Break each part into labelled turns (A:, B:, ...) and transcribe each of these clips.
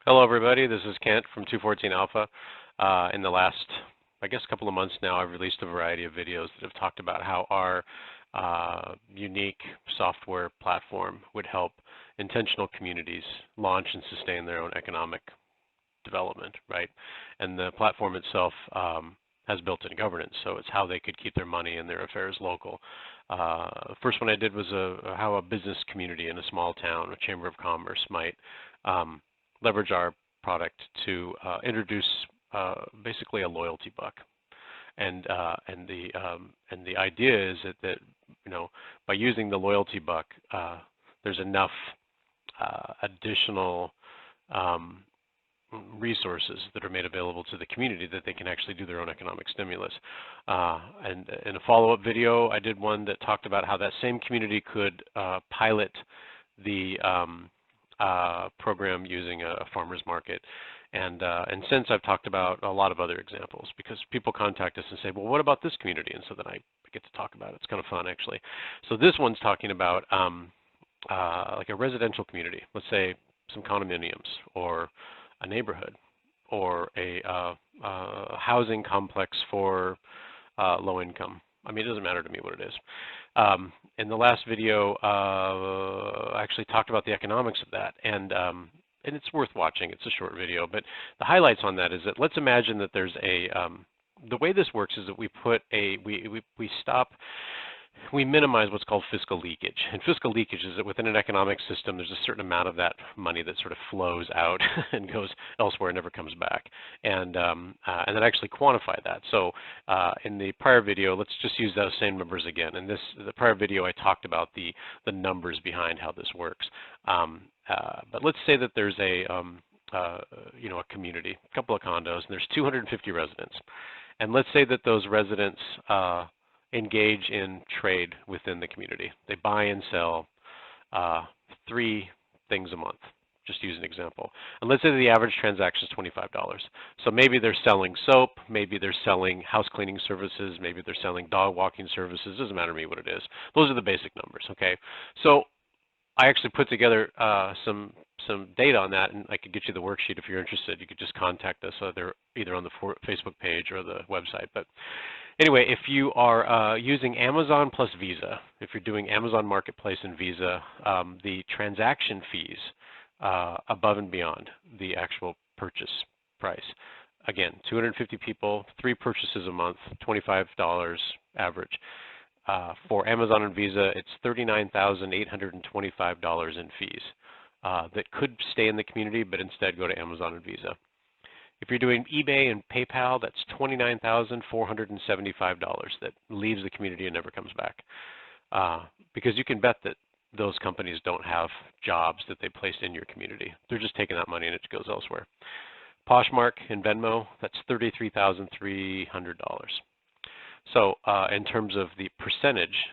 A: Hello, everybody. This is Kent from 214 Alpha. In the last, I guess, couple of months now, I've released a variety of videos that have talked about how our unique software platform would help intentional communities launch and sustain their own economic development, right? And the platform itself has built-in governance, so it's how they could keep their money and their affairs local. The first one I did was how a business community in a small town, a chamber of commerce, might leverage our product to introduce basically a loyalty buck. And the idea is that by using the loyalty buck, there's enough additional resources that are made available to the community that they can actually do their own economic stimulus. And in a follow-up video, I did one that talked about how that same community could pilot the program using a farmer's market. And since I've talked about a lot of other examples, because people contact us and say, well, what about this community? And so then I get to talk about it. It's kind of fun, actually. So this one's talking about like a residential community, let's say some condominiums or a neighborhood or a housing complex for low income. I mean, it doesn't matter to me what it is. In the last video, I actually talked about the economics of that, and it's worth watching. It's a short video, but the highlights on that is that let's imagine that there's the way this works is that we put we minimize what's called fiscal leakage. And fiscal leakage is that within an economic system, there's a certain amount of that money that sort of flows out and goes elsewhere and never comes back. And then actually quantify that. So in the prior video, let's just use those same numbers again. In the prior video, I talked about the numbers behind how this works. But let's say that there's a community, a couple of condos, and there's 250 residents. And let's say that those residents engage in trade within the community. They buy and sell 3 things a month, just use an example. And let's say that the average transaction is $25. So maybe they're selling soap, maybe they're selling house cleaning services, maybe they're selling dog walking services, doesn't matter to me what it is. Those are the basic numbers, okay? So I actually put together some data on that, and I could get you the worksheet if you're interested. You could just contact us either on the Facebook page or the website. But anyway, if you are using Amazon plus Visa, if you're doing Amazon Marketplace and Visa, the transaction fees above and beyond the actual purchase price. Again, 250 people, 3 purchases a month, $25 average. For Amazon and Visa, it's $39,825 in fees that could stay in the community, but instead go to Amazon and Visa. If you're doing eBay and PayPal, that's $29,475 that leaves the community and never comes back. Because you can bet that those companies don't have jobs that they placed in your community. They're just taking that money and it goes elsewhere. Poshmark and Venmo, that's $33,300. So in terms of the percentage,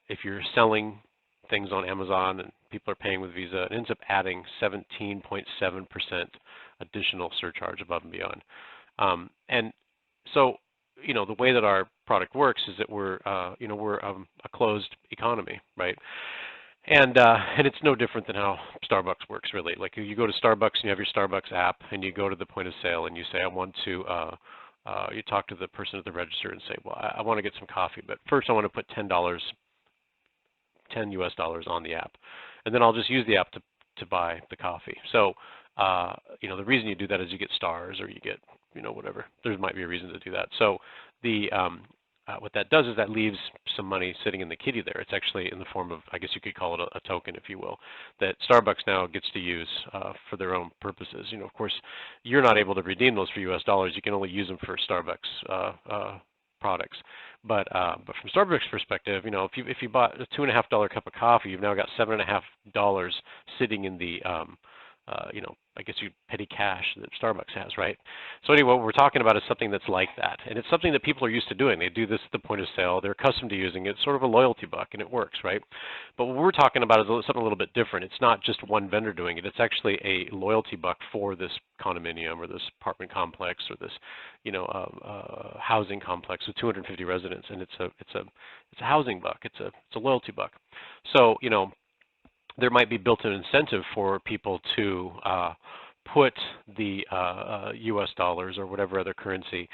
A: if you're selling things on Amazon and people are paying with Visa, it ends up adding 17.7% additional surcharge above and beyond. And so, the way that our product works is that we're a closed economy, right? And it's no different than how Starbucks works, really. Like you go to Starbucks and you have your Starbucks app, and you go to the point of sale and you say, I want to. You talk to the person at the register and say, well, I want to get some coffee, but first I want to put $10 US on the app, and then I'll just use the app to buy the coffee. So, the reason you do that is you get stars or you get, whatever. There might be a reason to do that. So what that does is that leaves some money sitting in the kitty there. It's actually in the form of, I guess you could call it a token, if you will, that Starbucks now gets to use for their own purposes. Of course, you're not able to redeem those for US dollars. You can only use them for Starbucks products. But from Starbucks' perspective, if you bought a $2.50 cup of coffee, you've now got $7.50 sitting in the I guess petty cash that Starbucks has, right? So anyway, what we're talking about is something that's like that. And it's something that people are used to doing. They do this at the point of sale. They're accustomed to using it. It's sort of a loyalty buck, and it works, right? But what we're talking about is something a little bit different. It's not just one vendor doing it. It's actually a loyalty buck for this condominium or this apartment complex or this, housing complex with 250 residents. And it's a housing buck. It's a loyalty buck. So, there might be built-in incentive for people to put the U.S. dollars or whatever other currency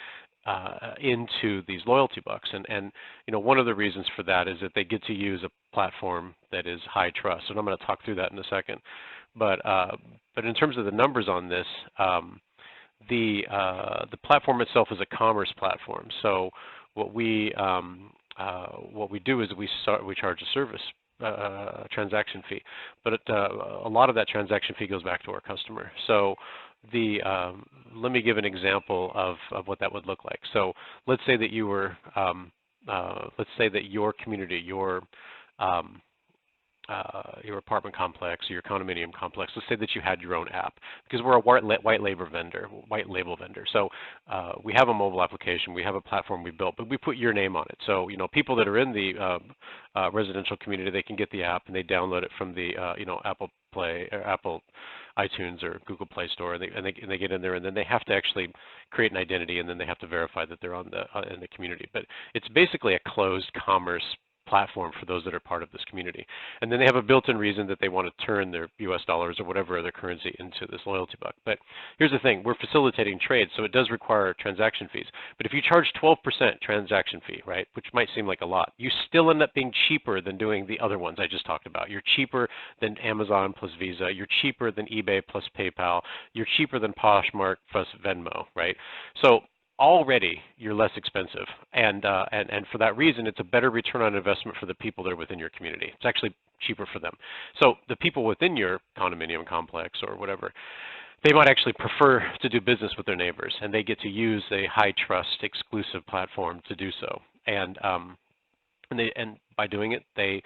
A: into these loyalty bucks. And one of the reasons for that is that they get to use a platform that is high trust. And I'm going to talk through that in a second. But in terms of the numbers on this, the platform itself is a commerce platform. So what we do is we charge a service transaction fee, but a lot of that transaction fee goes back to our customer. So let me give an example of what that would look like. So let's say that you were, let's say that your community, your apartment complex or your condominium complex, let's say that you had your own app, because we're a white label vendor. So we have a mobile application, we have a platform we built, but we put your name on it. So people that are in the residential community, they can get the app and they download it from the Apple Play or Apple iTunes or Google Play Store, and they get in there, and then they have to actually create an identity, and then they have to verify that they're on in the community. But it's basically a closed commerce platform for those that are part of this community. And then they have a built-in reason that they want to turn their US dollars or whatever other currency into this loyalty buck. But here's the thing, we're facilitating trade, so it does require transaction fees. But if you charge 12% transaction fee, right, which might seem like a lot, you still end up being cheaper than doing the other ones I just talked about. You're cheaper than Amazon plus Visa, you're cheaper than eBay plus PayPal, you're cheaper than Poshmark plus Venmo, right? So already you're less expensive, and for that reason, it's a better return on investment for the people that are within your community. It's actually cheaper for them. So the people within your condominium complex or whatever, they might actually prefer to do business with their neighbors, and they get to use a high trust exclusive platform to do so. And by doing it, they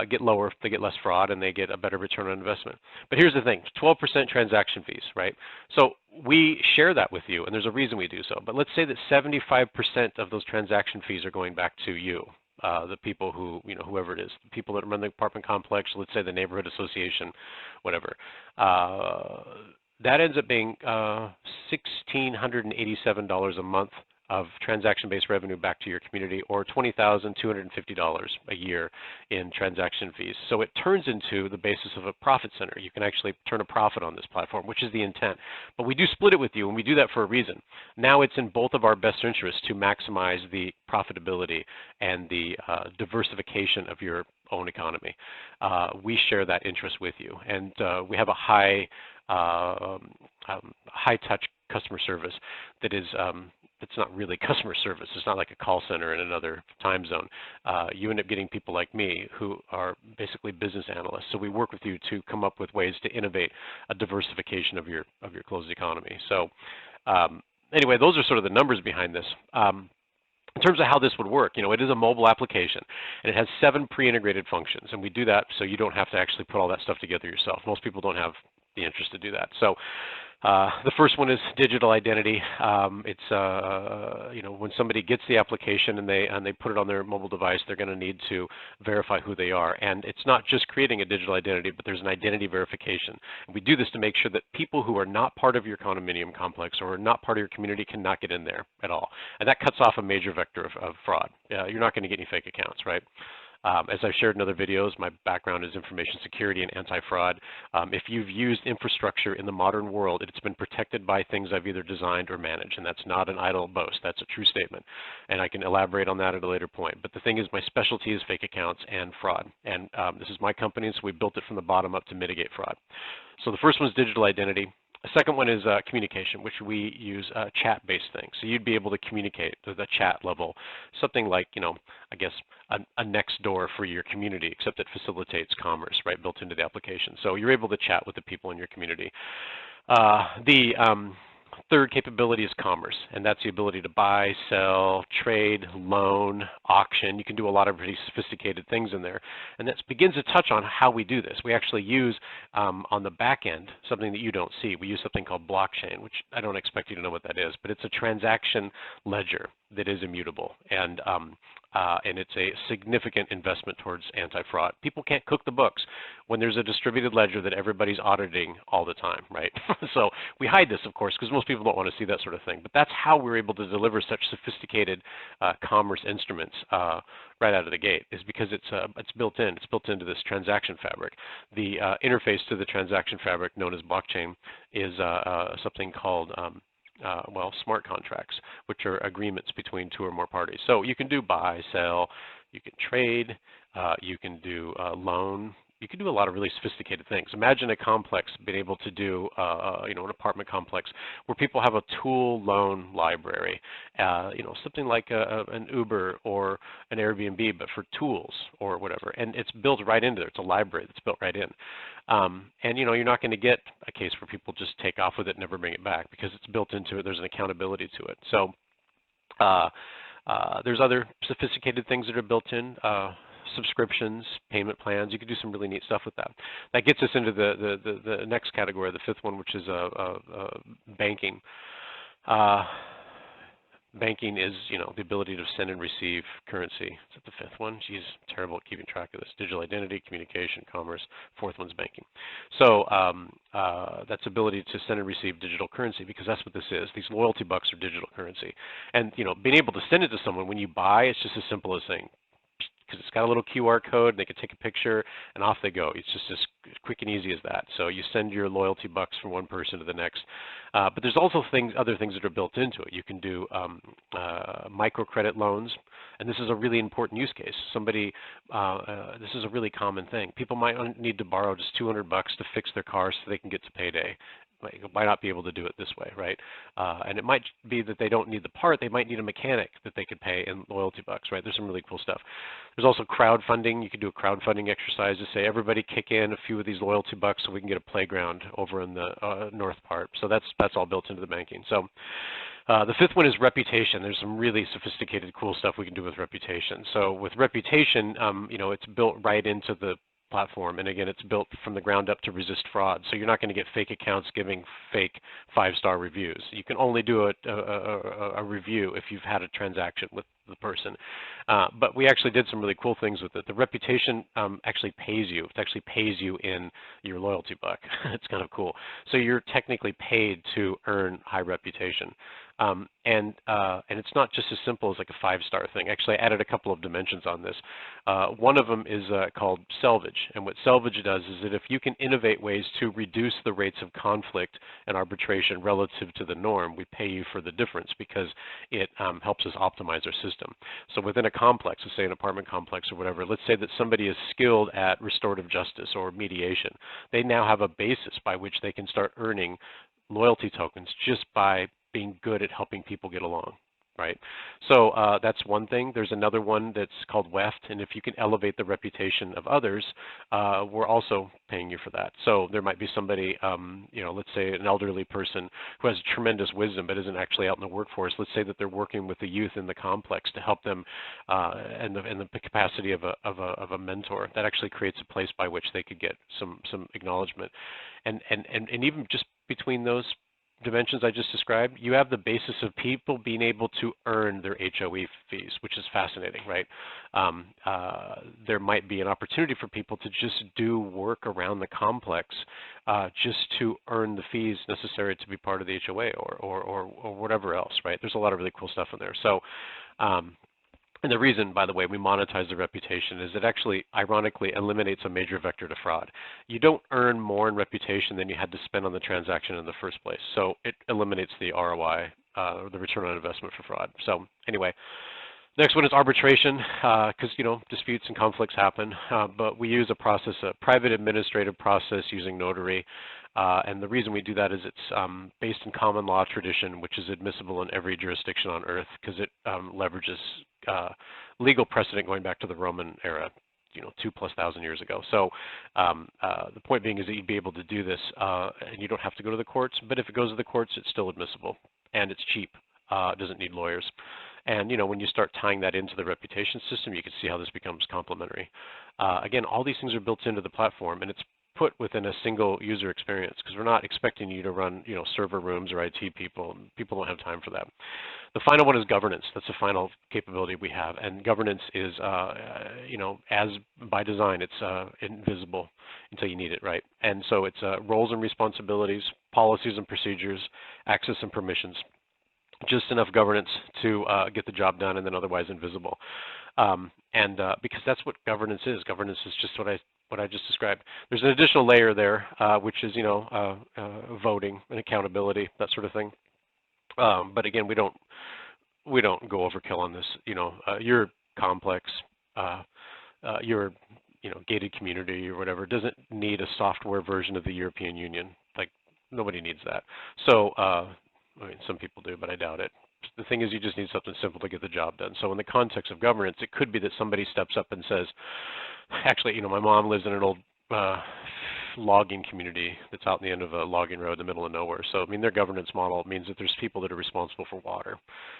A: get less fraud, and they get a better return on investment. But here's the thing, 12% transaction fees, right? So we share that with you, and there's a reason we do so. But let's say that 75% of those transaction fees are going back to you, the people who, whoever it is, the people that run the apartment complex, let's say the neighborhood association, whatever. That ends up being $1,687 a month of transaction-based revenue back to your community, or $20,250 a year in transaction fees. So it turns into the basis of a profit center. You can actually turn a profit on this platform, which is the intent. But we do split it with you, and we do that for a reason. Now it's in both of our best interests to maximize the profitability and the diversification of your own economy. We share that interest with you, and we have a high-touch customer service that is it's not really customer service. It's not like a call center in another time zone. You end up getting people like me who are basically business analysts. So we work with you to come up with ways to innovate a diversification of your closed economy. So anyway, those are sort of the numbers behind this. In terms of how this would work, it is a mobile application, and it has 7 pre-integrated functions, and we do that so you don't have to actually put all that stuff together yourself. Most people don't have the interest to do that. So the first one is digital identity. It's when somebody gets the application and they put it on their mobile device, they're going to need to verify who they are. And it's not just creating a digital identity, but there's an identity verification. And we do this to make sure that people who are not part of your condominium complex or are not part of your community cannot get in there at all. And that cuts off a major vector of fraud. You're not going to get any fake accounts, right? As I've shared in other videos, my background is information security and anti-fraud. If you've used infrastructure in the modern world, it's been protected by things I've either designed or managed, and that's not an idle boast. That's a true statement, and I can elaborate on that at a later point. But the thing is, my specialty is fake accounts and fraud, and this is my company, so we built it from the bottom up to mitigate fraud. So the first one is digital identity. The second one is communication, which we use chat-based things. So you'd be able to communicate to the chat level, something like, I guess a next door for your community, except it facilitates commerce, right, built into the application. So you're able to chat with the people in your community. The third capability is commerce, and that's the ability to buy, sell, trade, loan, auction. You can do a lot of pretty sophisticated things in there. And that begins to touch on how we do this. We actually use, on the back end, something that you don't see. We use something called blockchain, which I don't expect you to know what that is, but it's a transaction ledger that is immutable. And and it's a significant investment towards anti-fraud. People can't cook the books when there's a distributed ledger that everybody's auditing all the time, right? So we hide this, of course, because most people don't want to see that sort of thing. But that's how we're able to deliver such sophisticated commerce instruments right out of the gate, is because it's built in. It's built into this transaction fabric. The interface to the transaction fabric, known as blockchain, is something called smart contracts, which are agreements between two or more parties. So you can do buy, sell, you can trade, you can do loan. You can do a lot of really sophisticated things. Imagine a complex being able to do, an apartment complex where people have a tool loan library, something like an Uber or an Airbnb, but for tools or whatever. And it's built right into there. It's a library that's built right in. And you're not going to get a case where people just take off with it and never bring it back, because it's built into it. There's an accountability to it. So there's other sophisticated things that are built in. Subscriptions, payment plans. You can do some really neat stuff with that. That gets us into the next category, the fifth one, which is banking. Banking is, the ability to send and receive currency. Is that the fifth one? Geez, terrible at keeping track of this. Digital identity, communication, commerce. Fourth one's banking. So that's ability to send and receive digital currency, because that's what this is. These loyalty bucks are digital currency. And, being able to send it to someone when you buy, it's just as simple as saying, because it's got a little QR code, and they can take a picture, and off they go. It's just as quick and easy as that. So you send your loyalty bucks from one person to the next. But there's also other things that are built into it. You can do microcredit loans, and this is a really important use case. This is a really common thing. People might need to borrow just $200 to fix their car so they can get to payday. Why not be able to do it this way, right? And it might be that they don't need the part. They might need a mechanic that they could pay in loyalty bucks, right? There's some really cool stuff. There's also crowdfunding. You can do a crowdfunding exercise to say, everybody kick in a few of these loyalty bucks so we can get a playground over in the north part. So that's all built into the banking. So the fifth one is reputation. There's some really sophisticated, cool stuff we can do with reputation. So with reputation, it's built right into the platform, and again, it's built from the ground up to resist fraud. So you're not going to get fake accounts giving fake 5-star reviews. You can only do a review if you've had a transaction with the person. But we actually did some really cool things with it. The reputation actually pays you. It actually pays you in your loyalty buck. It's kind of cool. So you're technically paid to earn high reputation. And it's not just as simple as like a 5-star thing. Actually, I added a couple of dimensions on this. One of them is called salvage. And what salvage does is that if you can innovate ways to reduce the rates of conflict and arbitration relative to the norm, we pay you for the difference, because it helps us optimize our system. So within a complex, let's say an apartment complex or whatever, let's say that somebody is skilled at restorative justice or mediation. They now have a basis by which they can start earning loyalty tokens just by being good at helping people get along, right? So that's one thing. There's another one that's called weft, and if you can elevate the reputation of others, we're also paying you for that. So there might be somebody, let's say an elderly person who has tremendous wisdom but isn't actually out in the workforce. Let's say that they're working with the youth in the complex to help them in the capacity of a mentor. That actually creates a place by which they could get some acknowledgement. And even just between those dimensions I just described, you have the basis of people being able to earn their HOE fees, which is fascinating, right? There might be an opportunity for people to just do work around the complex just to earn the fees necessary to be part of the HOA or whatever else, right? There's a lot of really cool stuff in there. So, and the reason, by the way, we monetize the reputation is it actually, ironically, eliminates a major vector to fraud. You don't earn more in reputation than you had to spend on the transaction in the first place. So it eliminates the ROI, the return on investment for fraud. So anyway, next one is arbitration, because disputes and conflicts happen, but we use a private administrative process using notary. And the reason we do that is it's based in common law tradition, which is admissible in every jurisdiction on earth, because it leverages legal precedent going back to the Roman era, 2,000+ years ago. So the point being is that you'd be able to do this, and you don't have to go to the courts. But if it goes to the courts, it's still admissible, and it's cheap. It doesn't need lawyers. And when you start tying that into the reputation system, you can see how this becomes complementary. Again, all these things are built into the platform, and it's put within a single user experience, because we're not expecting you to run, server rooms or IT people. People don't have time for that. The final one is governance. That's the final capability we have, and governance is, as by design, it's invisible until you need it, right? And so it's roles and responsibilities, policies and procedures, access and permissions. Just enough governance to get the job done, and then otherwise invisible. Because that's what governance is. Governance is just what I just described. There's an additional layer there, which is voting and accountability, that sort of thing. But again, we don't go overkill on this. Your complex, your gated community or whatever doesn't need a software version of the European Union. Like, nobody needs that. So I mean, some people do, but I doubt it. The thing is, you just need something simple to get the job done. So in the context of governance, it could be that somebody steps up and says, actually, my mom lives in an old logging community that's out in the end of a logging road in the middle of nowhere. So, I mean, their governance model means that there's people that are responsible for water.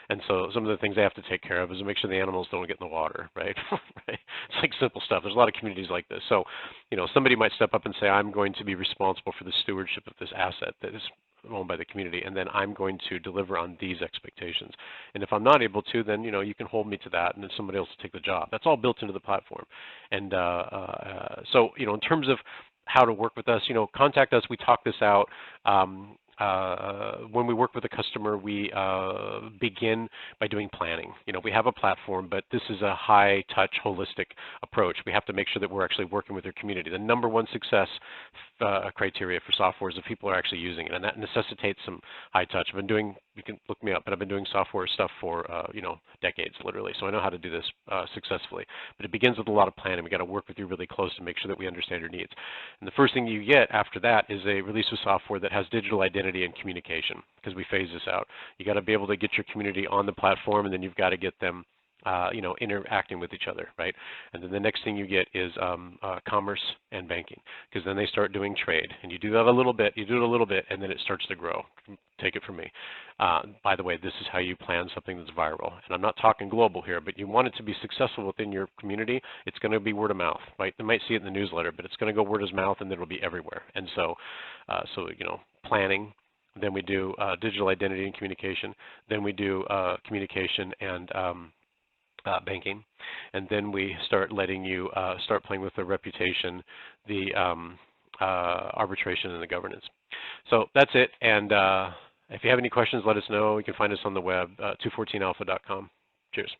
A: And so some of the things they have to take care of is to make sure the animals don't get in the water, right? Right? It's like simple stuff. There's a lot of communities like this. So, somebody might step up and say, I'm going to be responsible for the stewardship of this asset that is owned by the community, and then I'm going to deliver on these expectations. And if I'm not able to, then you can hold me to that, and then somebody else will take the job. That's all built into the platform. And so in terms of how to work with us, contact us. We talk this out. When we work with a customer, we begin by doing planning. We have a platform, but this is a high-touch, holistic approach. We have to make sure that we're actually working with their community. The number one success criteria for software is if people are actually using it, and that necessitates some high touch. You can look me up, but I've been doing software stuff for decades, literally. So I know how to do this successfully. But it begins with a lot of planning. We got to work with you really close to make sure that we understand your needs. And the first thing you get after that is a release of software that has digital identity and communication, because we phase this out. You got to be able to get your community on the platform, and then you've got to get them interacting with each other, right? And then the next thing you get is commerce and banking, because then they start doing trade. And you do that a little bit, and then it starts to grow. Take it from me. By the way, this is how you plan something that's viral. And I'm not talking global here, but you want it to be successful within your community, it's going to be word of mouth, right? They might see it in the newsletter, but it's going to go word of mouth, and then it'll be everywhere. And so, planning. Then we do digital identity and communication. Then we do communication and banking, and then we start letting you start playing with the reputation, the arbitration, and the governance. So that's it. And if you have any questions, let us know. You can find us on the web, 214alpha.com. Cheers.